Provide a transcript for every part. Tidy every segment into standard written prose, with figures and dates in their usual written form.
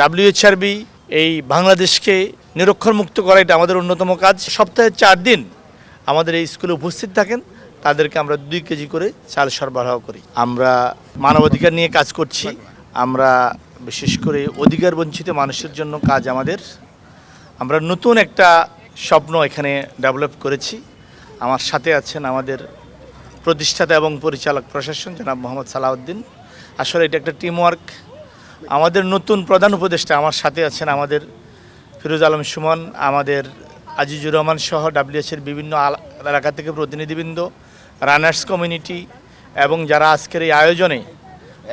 ডাব্লিউএইচআরবি এই বাংলাদেশকে নিরক্ষরমুক্ত করা এটা আমাদের অন্যতম কাজ। সপ্তাহে 4 দিন আমাদের এই স্কুলে উপস্থিত থাকেন, তাদেরকে আমরা 2 কেজি করে চাল সরবরাহ করি। আমরা মানবাধিকার নিয়ে কাজ করছি। আমরা বিশেষ করে অধিকার বঞ্চিত মানুষের জন্য কাজ আমাদের। আমরা নতুন একটা স্বপ্ন এখানে ডেভেলপ করেছি। আমার সাথে আছেন আমাদের প্রতিষ্ঠাতা এবং পরিচালক প্রশাসন জনাব মোহাম্মদ সালাউদ্দিন। আসলে এটা একটা টিম ওয়ার্ক। আমাদের নতুন প্রধান উপদেষ্টা আমার সাথে আছেন আমাদের ফিরোজ আলম সুমন, আমাদের আজিজুর রহমান সহ ডাব্লিউএইচের বিভিন্ন এলাকা থেকে প্রতিনিধিবৃন্দ, রানার্স কমিউনিটি এবং যারা আজকের এই আয়োজনে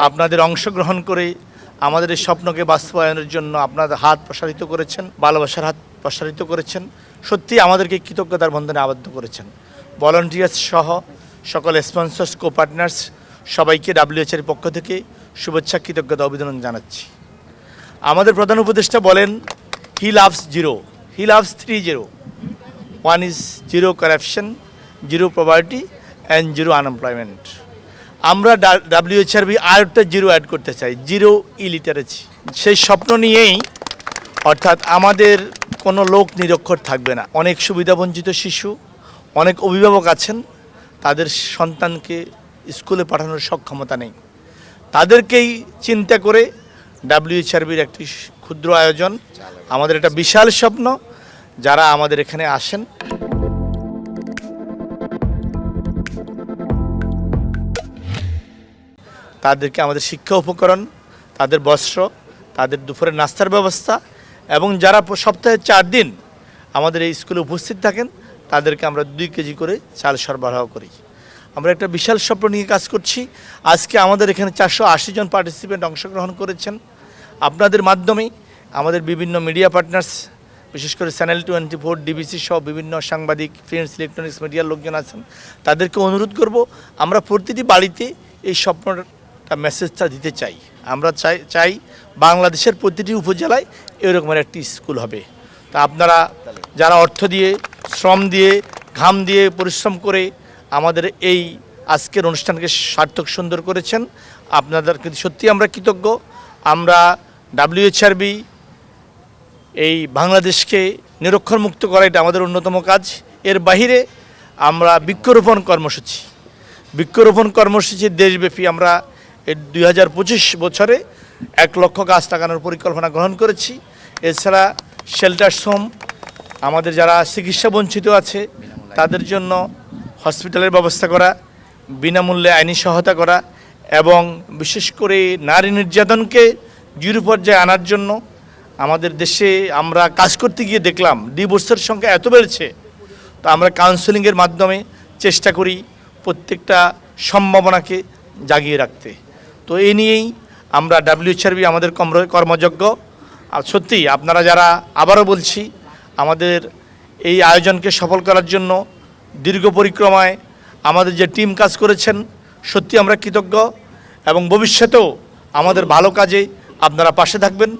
আপনাদের অংশগ্রহণ করে আমাদের এই স্বপ্নকে বাস্তবায়নের জন্য আপনাদের হাত প্রসারিত করেছেন, ভালোবাসার হাত প্রসারিত করেছেন, সত্যি আমাদেরকে কৃতজ্ঞতার বন্ধনে আবদ্ধ করেছেন। ভলান্টিয়ার্স সহ সকল স্পন্সর্স, কো পার্টনার্স সবাইকে ডাব্লিউএইচের পক্ষ থেকে শুভেচ্ছা, কৃতজ্ঞতা, অভিনন্দন জানাচ্ছি। আমাদের প্রধান উপদেষ্টা বলেন he loves zero, he loves 3 0। 1 is zero corruption, zero poverty and zero unemployment. আমরা ডাব্লিউএইচআরবি আরেকটা জিরো অ্যাড করতে চাই, জিরো ইলিটারেসি। সেই স্বপ্ন নিয়েই, অর্থাৎ আমাদের কোনো লোক নিরক্ষর থাকবে না। অনেক সুবিধাবঞ্চিত শিশু, অনেক অভিভাবক আছেন, তাদের সন্তানকে স্কুলে পাঠানোর সক্ষমতা নেই। তাদেরকেই চিন্তা করে ডাব্লিউএইচআরবির একটি ক্ষুদ্র আয়োজন, আমাদের একটা বিশাল স্বপ্ন। যারা আমাদের এখানে আসেন তাদেরকে আমাদের শিক্ষা উপকরণ, তাদের বস্ত্র, তাদের দুপুরের নাস্তার ব্যবস্থা এবং যারা সপ্তাহে 4 দিন আমাদের এই স্কুলে উপস্থিত থাকেন তাদেরকে আমরা 2 কেজি করে চাল সরবরাহ করি। আমরা একটা বিশাল স্বপ্ন নিয়ে কাজ করছি। আজকে আমাদের এখানে 480 জন পার্টিসিপেন্ট অংশগ্রহণ করেছেন। আপনাদের মাধ্যমে আমাদের বিভিন্ন মিডিয়া পার্টনার্স, বিশেষ করে চ্যানেল 24, ডিবিসি সহ বিভিন্ন সাংবাদিক, প্রিন্টস, ইলেকট্রনিক্স মিডিয়ার লোকজন আছেন, তাদেরকে অনুরোধ করব আমরা প্রতিটি বাড়িতে এই স্বপ্নটা মেসেজটা দিতে চাই। আমরা চাই বাংলাদেশের প্রতিটি উপজেলায় এরকমের একটি স্কুল হবে। তা আপনারা যারা অর্থ দিয়ে, শ্রম দিয়ে, ঘাম দিয়ে, পরিশ্রম করে আমাদের এই আজকের অনুষ্ঠানকে সার্থক সুন্দর করেছেন, আপনাদের কিন্তু সত্যি আমরা কৃতজ্ঞ। আমরা ডাব্লিউএইচআরবি এই বাংলাদেশকে নিরক্ষরমুক্ত করা এটা আমাদের অন্যতম কাজ। এর বাহিরে আমরা বৃক্ষরোপণ কর্মসূচি দেশব্যাপী আমরা 2025 বছরে 1 লক্ষ গাছ লাগানোর পরিকল্পনা গ্রহণ করেছি। এছাড়া শেল্টার্স হোম, আমাদের যারা চিকিৎসা বঞ্চিত আছে তাদের জন্য হসপিটালের ব্যবস্থা করা, বিনামূল্যে আইনি সহায়তা করা এবং বিশেষ করে নারী নির্যাতনকে জিরো পর্যায়ে আনার জন্য আমাদের দেশে আমরা কাজ করতে গিয়ে দেখলাম ডিভোর্সের সংখ্যা এত বেড়েছে। তো আমরা কাউন্সেলিংয়ের মাধ্যমে চেষ্টা করি প্রত্যেকটা সম্ভাবনাকে জাগিয়ে রাখতে। তো এই নিয়েই আমরা ডাব্লিউএইচআরবি আমাদের কর্মযজ্ঞ। আর সত্যি আপনারা যারা, আবারও বলছি, আমাদের এই আয়োজনকে সফল করার জন্য দীর্ঘ পরিক্রমায় আমাদের যে টিম কাজ করেছেন, সত্যি আমরা কৃতজ্ঞ এবং ভবিষ্যতেও আমাদের ভালো কাজে আপনারা পাশে থাকবেন।